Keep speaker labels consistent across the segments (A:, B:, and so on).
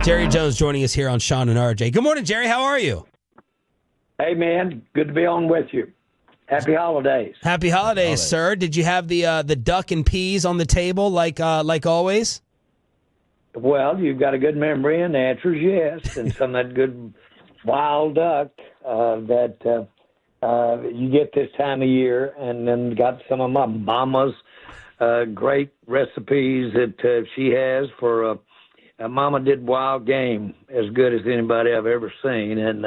A: Jerry Jones joining us here on Shan and RJ. Good morning, Jerry. How are you?
B: Hey, man. Good to be on with you. Happy holidays.
A: Happy holidays, sir. Did you have the duck and peas on the table like always?
B: Well, you've got a good memory, and the answer is yes. And some of that good wild duck that you get this time of year, and then got some of my mama's great recipes that she has for Mama did wild game as good as anybody I've ever seen, and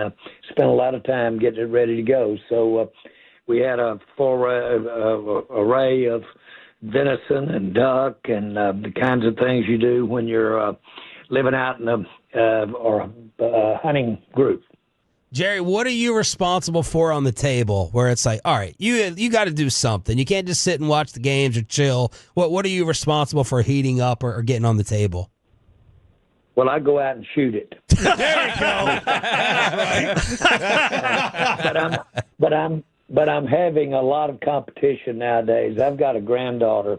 B: spent a lot of time getting it ready to go. So we had a full array of venison and duck and the kinds of things you do when you're living out in a hunting group.
A: Jerry, what are you responsible for on the table where it's like, all right, you got to do something. You can't just sit and watch the games or chill. What are you responsible for heating up or getting on the table?
B: Well, I go out and shoot it.
C: There you go.
B: But I'm having a lot of competition nowadays. I've got a granddaughter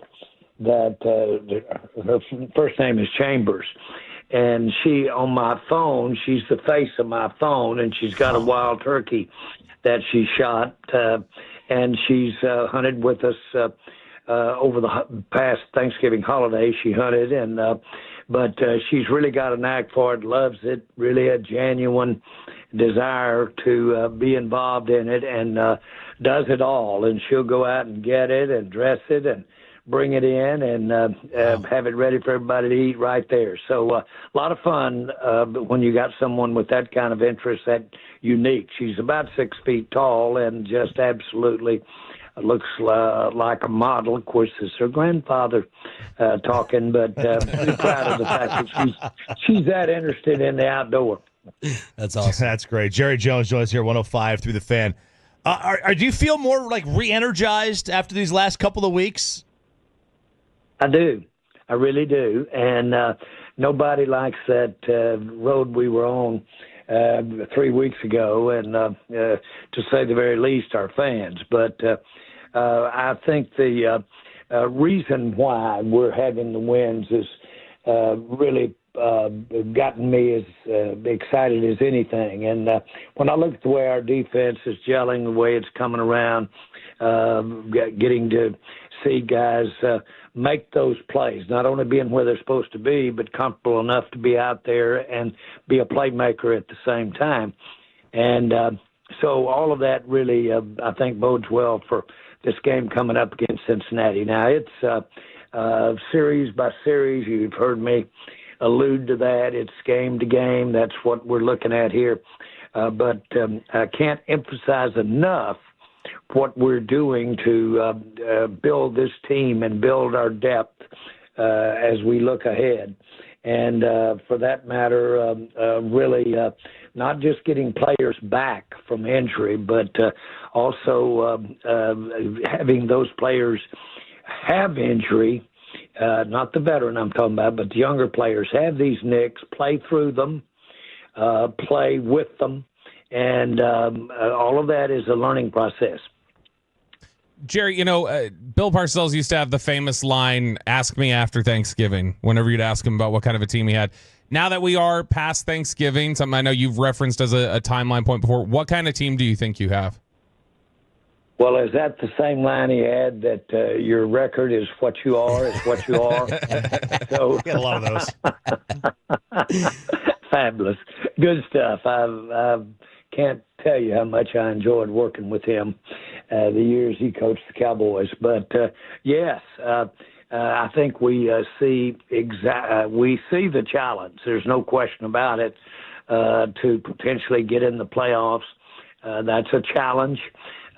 B: that her first name is Chambers, and she on my phone, she's the face of my phone, and she's got a wild turkey that she shot, and she's hunted with us over the past Thanksgiving holiday. She hunted and. But she's really got a knack for it, loves it, really a genuine desire to be involved in it, and does it all. And she'll go out and get it and dress it and bring it in and have it ready for everybody to eat right there. So a lot of fun when you got someone with that kind of interest, that unique. She's about 6 feet tall and just absolutely looks like a model. Of course, it's her grandfather talking, but pretty proud of the fact that she's that interested in the outdoor.
A: That's awesome.
C: That's great. Jerry Jones joins us here, 105 through the Fan. Do you feel more like re-energized after these last couple of weeks?
B: I do. I really do. And nobody likes that road we were on 3 weeks ago, and to say the very least, our fans. But I think the reason why we're having the wins is really gotten me as excited as anything. And when I look at the way our defense is gelling, the way it's coming around, getting to see guys make those plays, not only being where they're supposed to be, but comfortable enough to be out there and be a playmaker at the same time. And so all of that really, I think, bodes well for this game coming up against Cincinnati. Now, it's series by series. You've heard me allude to that. It's game to game. That's what we're looking at here. But I can't emphasize enough what we're doing to build this team and build our depth as we look ahead. And for that matter, really not just getting players back from injury, but also having those players have injury, not the veteran I'm talking about, but the younger players have these nicks, play through them, play with them, and all of that is a learning process.
D: Jerry, Bill Parcells used to have the famous line, ask me after Thanksgiving, whenever you'd ask him about what kind of a team he had. Now that we are past Thanksgiving, something I know you've referenced as a timeline point before, what kind of team do you think you have?
B: Well, is that the same line he had, that your record is what you are, is what you are? So,
C: Get a lot of those.
B: Fabulous. Good stuff. I can't tell you how much I enjoyed working with him the years he coached the Cowboys. But, yes, I think we see the challenge. There's no question about it, to potentially get in the playoffs. That's a challenge.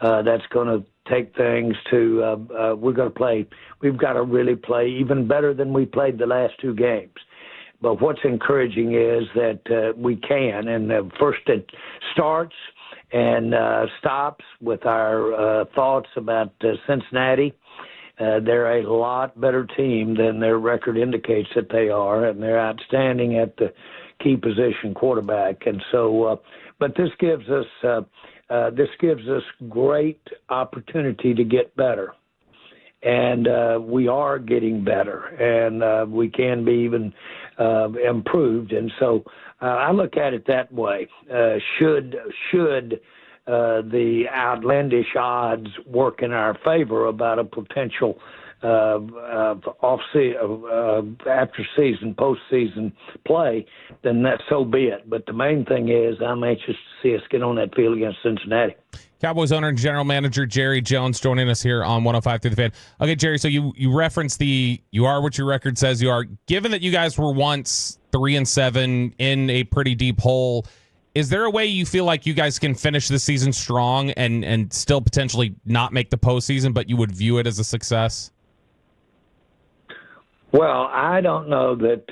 B: That's going to take things to we've got to really play even better than we played the last two games. But what's encouraging is that we can, and first it starts and stops with our thoughts about Cincinnati. They're a lot better team than their record indicates that they are, and they're outstanding at the key position quarterback. And so, but this gives us great opportunity to get better. and we are getting better, and we can be even improved. And so I look at it that way. Should the outlandish odds work in our favor about a potential after season, postseason play, then that so be it. But the main thing is, I'm anxious to see us get on that field against Cincinnati.
D: Cowboys owner and general manager Jerry Jones joining us here on 105 through the Fan. Okay, Jerry, so you referenced you are what your record says you are. Given that you guys were once 3-7 in a pretty deep hole, is there a way you feel like you guys can finish the season strong and still potentially not make the postseason, but you would view it as a success?
B: Well, I don't know that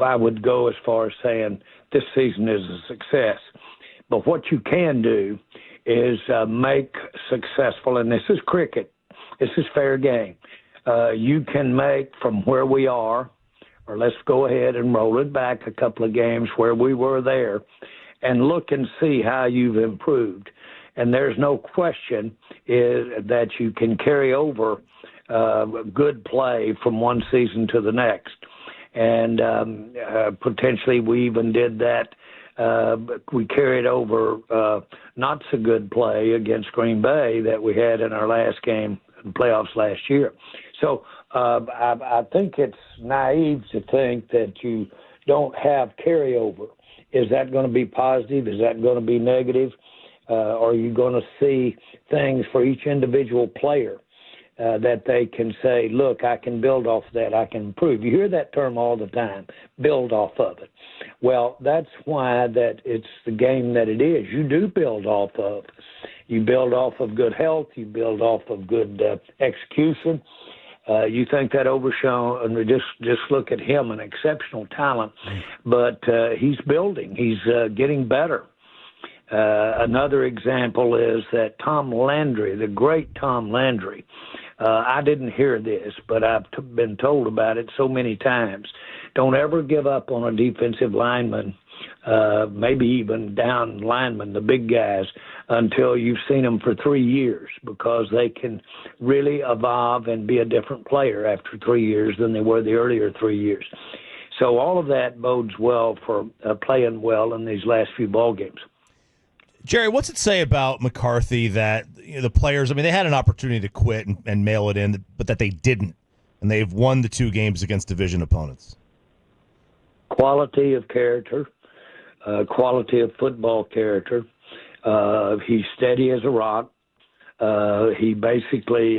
B: I would go as far as saying this season is a success. But what you can do is make successful, and this is cricket, this is fair game. You can make from where we are, or let's go ahead and roll it back a couple of games where we were there, and look and see how you've improved. And there's no question is that you can carry over good play from one season to the next. And potentially we even did that. We carried over not so good play against Green Bay that we had in our last game in the playoffs last year. So I think it's naive to think that you don't have carryover. Is that going to be positive? Is that going to be negative? Are you going to see things for each individual player that they can say, look, I can build off that, I can improve? You hear that term all the time, build off of it. Well, that's why that it's the game that it is. You do build off of. You build off of good health. You build off of good execution. You think that overshone, and just look at him, an exceptional talent, but he's building. He's getting better. Another example is that Tom Landry, the great Tom Landry. I didn't hear this, but I've been told about it so many times. Don't ever give up on a defensive lineman, maybe even down linemen, the big guys, until you've seen them for 3 years, because they can really evolve and be a different player after 3 years than they were the earlier 3 years. So all of that bodes well for playing well in these last few ball games.
C: Jerry, what's it say about McCarthy that the players, I mean, they had an opportunity to quit and mail it in, but that they didn't, and they've won the 2 games against division opponents?
B: Quality of character, quality of football character. He's steady as a rock. He basically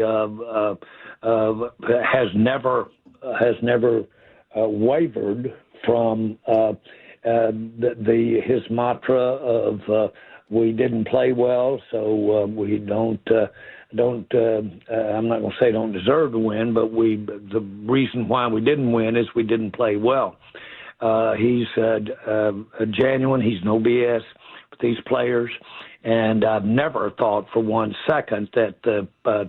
B: has never wavered from his mantra of we didn't play well, so we don't. I'm not going to say don't deserve to win, but the reason why we didn't win is we didn't play well. He's genuine. He's no BS with these players, and I've never thought for 1 second that the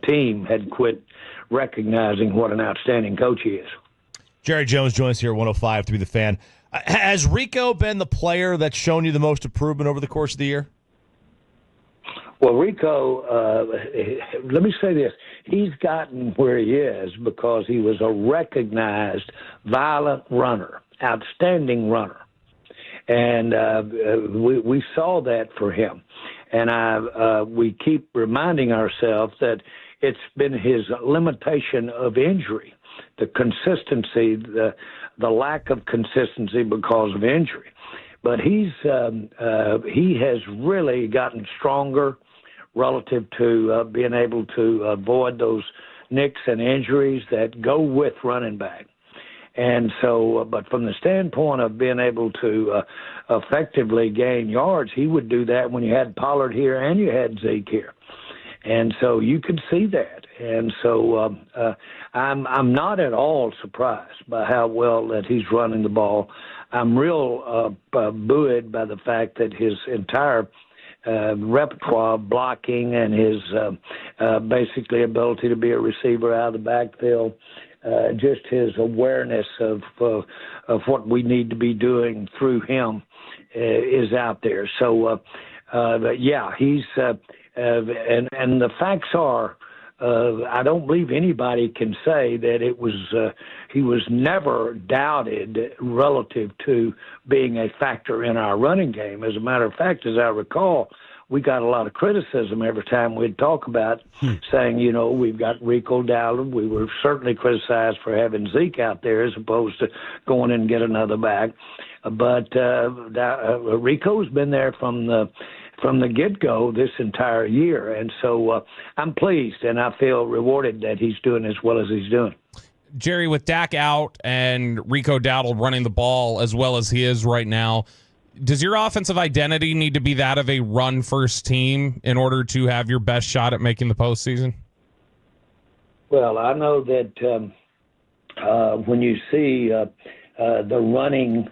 B: team had quit recognizing what an outstanding coach he is.
C: Jerry Jones joins us here at 105 through the Fan. Has Rico been the player that's shown you the most improvement over the course of the year?
B: Well, Rico, let me say this. He's gotten where he is because he was a recognized violent runner, outstanding runner. And we saw that for him. And we keep reminding ourselves that it's been his limitation of injury, the consistency, the lack of consistency because of injury. But he has really gotten stronger relative to being able to avoid those nicks and injuries that go with running back. And so, but from the standpoint of being able to effectively gain yards, he would do that when you had Pollard here and you had Zeke here. And so you could see that. And so I'm not at all surprised by how well that he's running the ball. I'm real buoyed by the fact that his entire repertoire of blocking and his basically ability to be a receiver out of the backfield, just his awareness of what we need to be doing through him is out there. So, yeah, he's and the facts are I don't believe anybody can say that it was he was never doubted relative to being a factor in our running game. As a matter of fact, as I recall, we got a lot of criticism every time we'd talk about saying, we've got Rico Dowdle. We were certainly criticized for having Zeke out there as opposed to going in and get another back. But Rico's been there from the get-go this entire year. And so I'm pleased, and I feel rewarded that he's doing as well as he's doing.
D: Jerry, with Dak out and Rico Dowdle running the ball as well as he is right now, does your offensive identity need to be that of a run-first team in order to have your best shot at making the postseason?
B: Well, I know that when you see the running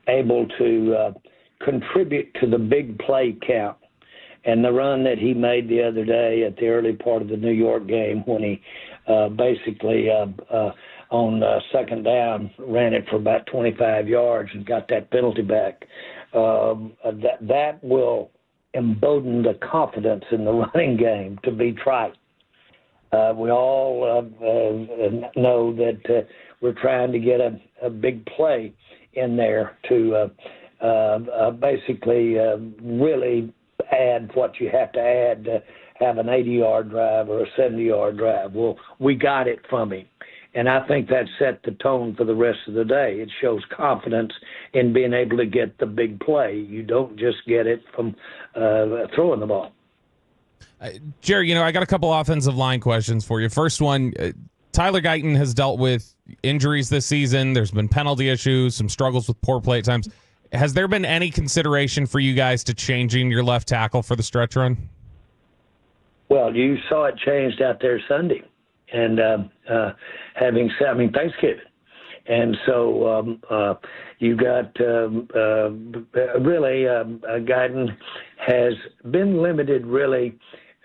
B: able to contribute to the big play count, and the run that he made the other day at the early part of the New York game when he basically on second down ran it for about 25 yards and got that penalty back, that will embolden the confidence in the running game to be trite. We all know that we're trying to get a big play in there to basically really add what you have to add to have an 80-yard drive or a 70-yard drive. Well, we got it from him. And I think that set the tone for the rest of the day. It shows confidence in being able to get the big play. You don't just get it from throwing the ball.
D: Jerry, I got a couple offensive line questions for you. First one, Tyler Guyton has dealt with injuries this season. There's been penalty issues, some struggles with poor play at times. Has there been any consideration for you guys to changing your left tackle for the stretch run?
B: Well, you saw it changed out there Sunday. And Thanksgiving. And so you got really Guyton has been limited really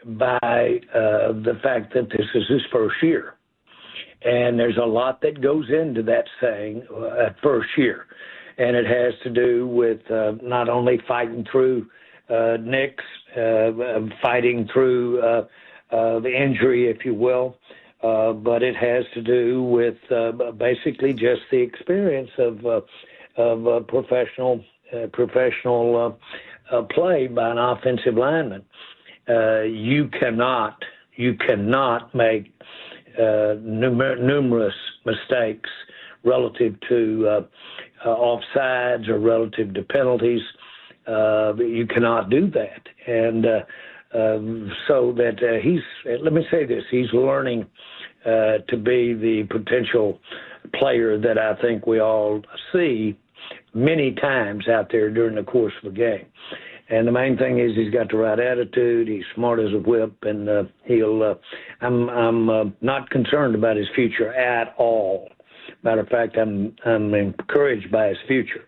B: by the fact that this is his first year. And there's a lot that goes into that saying at first year. And it has to do with not only fighting through nicks, fighting through the injury, if you will, but it has to do with basically just the experience of professional play by an offensive lineman. You cannot make numerous mistakes relative to offsides or relative to penalties. You cannot do that, and so that let me say this, he's learning to be the potential player that I think we all see many times out there during the course of a game. And the main thing is he's got the right attitude. He's smart as a whip, and I'm not concerned about his future at all. Matter of fact, I'm encouraged by his future.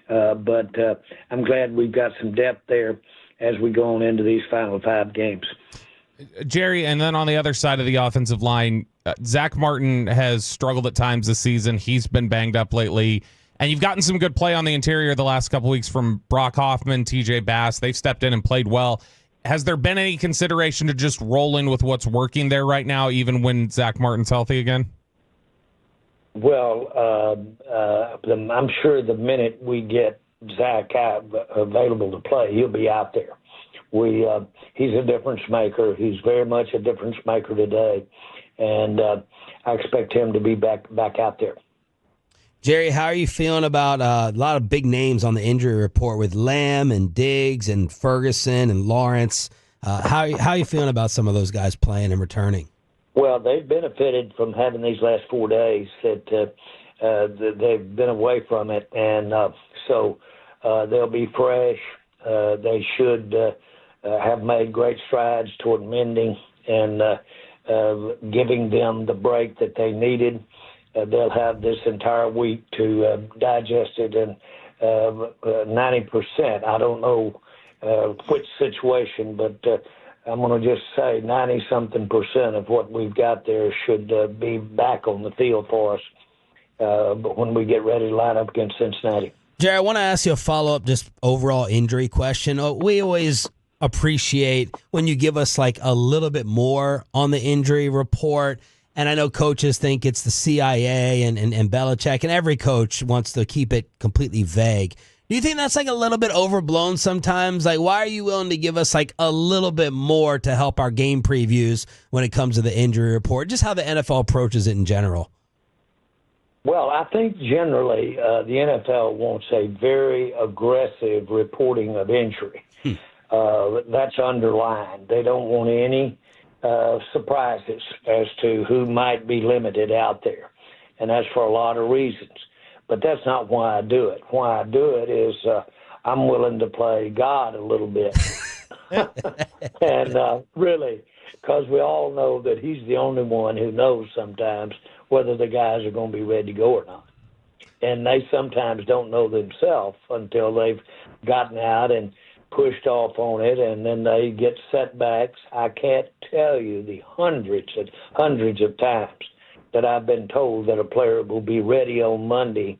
B: But I'm glad we've got some depth there as we go on into these final 5 games.
D: Jerry, and then on the other side of the offensive line, Zach Martin has struggled at times this season. He's been banged up lately. And you've gotten some good play on the interior the last couple weeks from Brock Hoffman, TJ Bass. They've stepped in and played well. Has there been any consideration to just roll in with what's working there right now, even when Zach Martin's healthy again?
B: Well, I'm sure the minute we get Zach available to play, he'll be out there. He's a difference maker. He's very much a difference maker today, and I expect him to be back out there.
A: Jerry, how are you feeling about a lot of big names on the injury report with Lamb and Diggs and Ferguson and Lawrence? How are you feeling about some of those guys playing and returning?
B: Well, they've benefited from having these last 4 days that they've been away from it, and so they'll be fresh. They should have made great strides toward mending and giving them the break that they needed. They'll have this entire week to digest it, and 90%. I don't know which situation, but I'm going to just say 90-something% of what we've got there should be back on the field for us but when we get ready to line up against Cincinnati.
A: Jerry, I want to ask you a follow-up, just overall injury question. We always appreciate when you give us like a little bit more on the injury report. And I know coaches think it's the CIA and Belichick, and every coach wants to keep it completely vague. Do you think that's like a little bit overblown sometimes? Like, why are you willing to give us like a little bit more to help our game previews when it comes to the injury report? Just how the NFL approaches it in general.
B: Well, I think generally the NFL wants a very aggressive reporting of injury. That's underlined. They don't want any surprises as to who might be limited out there. And that's for a lot of reasons. But that's not why I do it. Why I do it is I'm willing to play God a little bit. And really, because we all know that he's the only one who knows sometimes whether the guys are going to be ready to go or not. And they sometimes don't know themselves until they've gotten out and pushed off on it, and then they get setbacks. I can't tell you the hundreds of times that I've been told that a player will be ready on Monday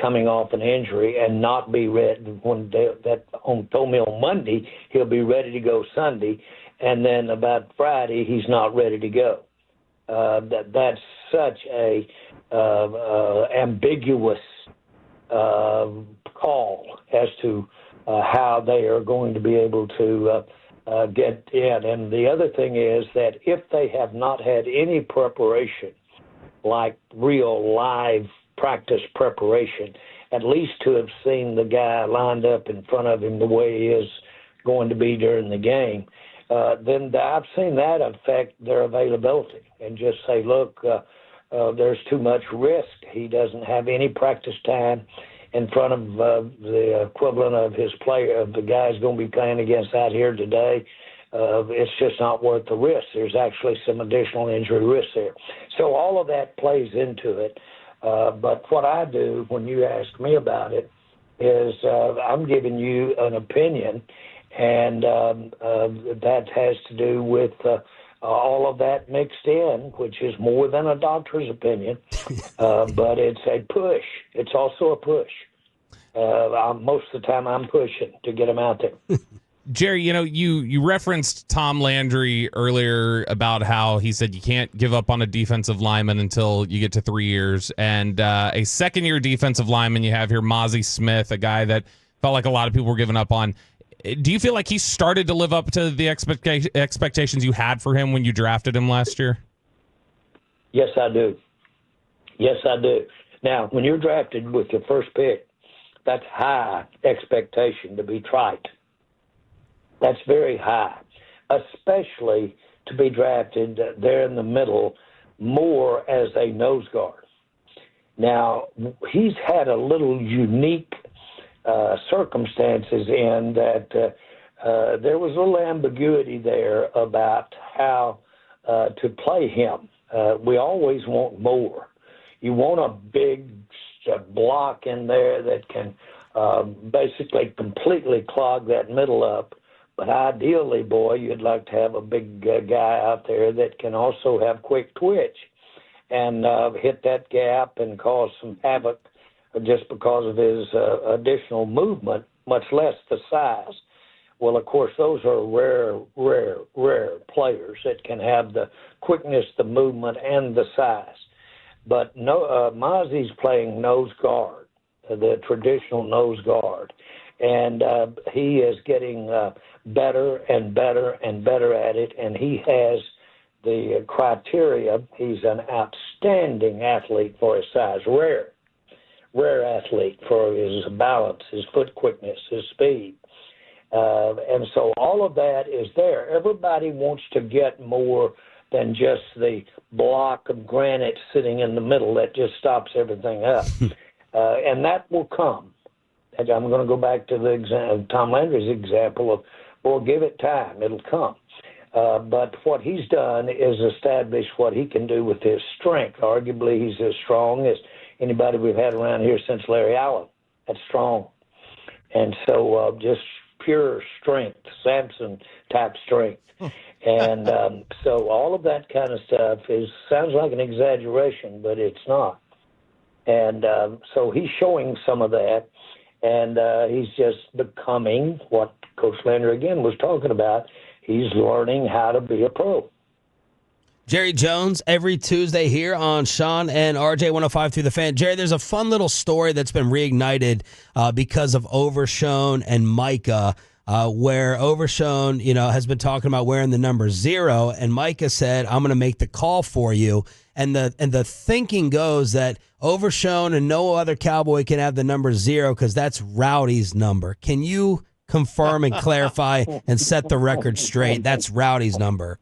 B: coming off an injury and not be ready when told me on Monday he'll be ready to go Sunday, and then about Friday he's not ready to go. That's such a ambiguous call as to how they are going to be able to get in. And the other thing is that if they have not had any preparation, like real live practice preparation, at least to have seen the guy lined up in front of him the way he is going to be during the game, then I've seen that affect their availability and just say, look, there's too much risk. He doesn't have any practice time in front of the equivalent of his player, of the guys going to be playing against out here today. It's just not worth the risk. There's actually some additional injury risk there. So all of that plays into it. But what I do when you ask me about it is I'm giving you an opinion, and that has to do with all of that mixed in, which is more than a doctor's opinion, but it's a push. It's also a push. Most of the time I'm pushing to get them out there.
D: Jerry, you referenced Tom Landry earlier about how he said you can't give up on a defensive lineman until you get to 3 years. And a second-year defensive lineman you have here, Mozzie Smith, a guy that felt like a lot of people were giving up on. Do you feel like he started to live up to the expectations you had for him when you drafted him last year?
B: Yes, I do. Yes, I do. Now, when you're drafted with your first pick, that's high expectation, to be trite. That's very high, especially to be drafted there in the middle more as a nose guard. Now, he's had a little unique circumstances in that there was a little ambiguity there about how to play him. We always want more. You want a big block in there that can basically completely clog that middle up. But ideally, boy, you'd like to have a big guy out there that can also have quick twitch and hit that gap and cause some havoc just because of his additional movement, much less the size. Well, of course, those are rare players that can have the quickness, the movement, and the size. But Mozzie's playing nose guard, the traditional nose guard, and he is getting better and better and better at it, and he has the criteria. He's an outstanding athlete for his size, rare athlete for his balance, his foot quickness, his speed. And so all of that is there. Everybody wants to get more than just the block of granite sitting in the middle that just stops everything up. And that will come. And I'm going to go back to the Tom Landry's example of, well, give it time. It'll come. But what he's done is establish what he can do with his strength. Arguably, he's as strong as anybody we've had around here since Larry Allen. That's strong. And so just pure strength, Samson-type strength. And so all of that kind of stuff sounds like an exaggeration, but it's not. And so he's showing some of that. And he's just becoming what Coach Lander, again, was talking about. He's learning how to be a pro.
A: Jerry Jones, every Tuesday here on Shan and RJ 105 through the Fan. Jerry, there's a fun little story that's been reignited because of Overshone and Micah, where Overshone, has been talking about wearing the number 0, and Micah said, "I'm going to make the call for you." And the thinking goes that Overshone and no other Cowboy can have the number 0 because that's Rowdy's number. Can you confirm and clarify and set the record straight? That's Rowdy's number.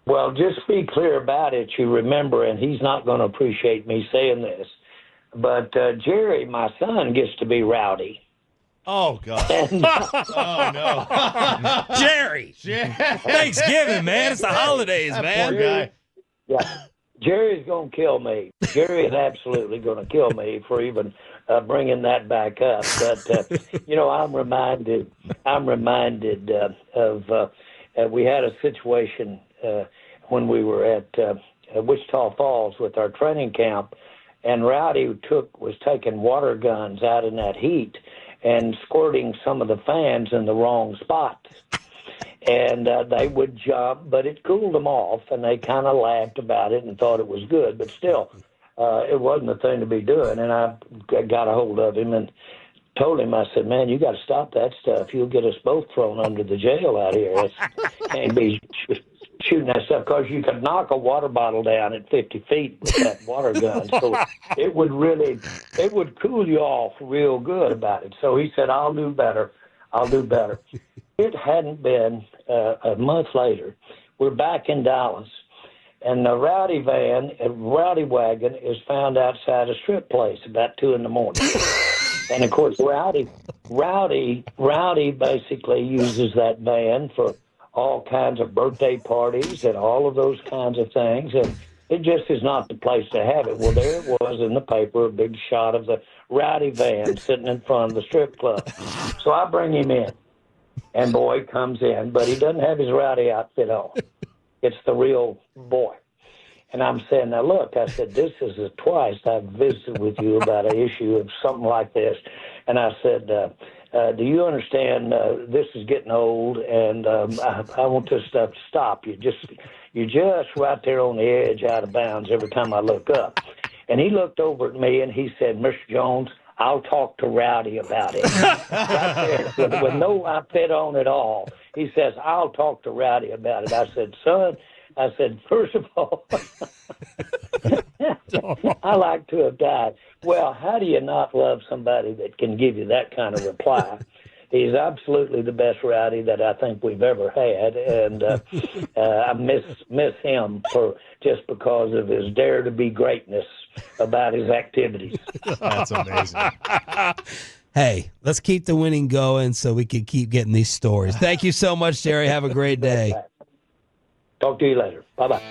B: Well, just be clear about it. You remember, and he's not going to appreciate me saying this, but Jerry, my son, gets to be Rowdy.
C: Oh, God. Oh, no.
A: Jerry. Thanksgiving, man. It's the holidays, man.
C: Poor guy.
B: Yeah. Jerry's going to kill me. Jerry is absolutely going to kill me for even bringing that back up. But, I'm reminded of we had a situation when we were at Wichita Falls with our training camp, and Rowdy was taking water guns out in that heat and squirting some of the fans in the wrong spots. And they would jump, but it cooled them off, and they kind of laughed about it and thought it was good. But still, it wasn't the thing to be doing. And I got a hold of him and told him, I said, "Man, you got to stop that stuff. You'll get us both thrown under the jail out here. It can't be shooting that stuff, because you could knock a water bottle down at 50 feet with that water gun. So it would cool you off real good about it." So he said, I'll do better. It hadn't been a month later. We're back in Dallas, and the Rowdy wagon is found outside a strip place about 2 a.m. And of course, Rowdy basically uses that van for all kinds of birthday parties and all of those kinds of things, and it just is not the place to have it. Well, there it was in the paper, a big shot of the Rowdy van sitting in front of the strip club. So I bring him in, and boy comes in, but he doesn't have his Rowdy outfit on. It's the real boy. And I'm saying, "Now look," I said, "this is the twice I've visited with you about an issue of something like this." And I said, "Do you understand this is getting old, and I want this stuff to stop. You're just right there on the edge, out of bounds every time I look up." And he looked over at me and he said, "Mr. Jones, I'll talk to Rowdy about it." Right there, with no outfit on at all. He says, "I'll talk to Rowdy about it." I said, "Son," I said, "first of all, I like to have died." Well, how do you not love somebody that can give you that kind of reply? He's absolutely the best Rowdy that I think we've ever had, and I miss him just because of his dare to be greatness about his activities.
C: That's amazing.
A: Hey, let's keep the winning going so we can keep getting these stories. Thank you so much, Jerry. Have a great day.
B: Talk to you later. Bye-bye.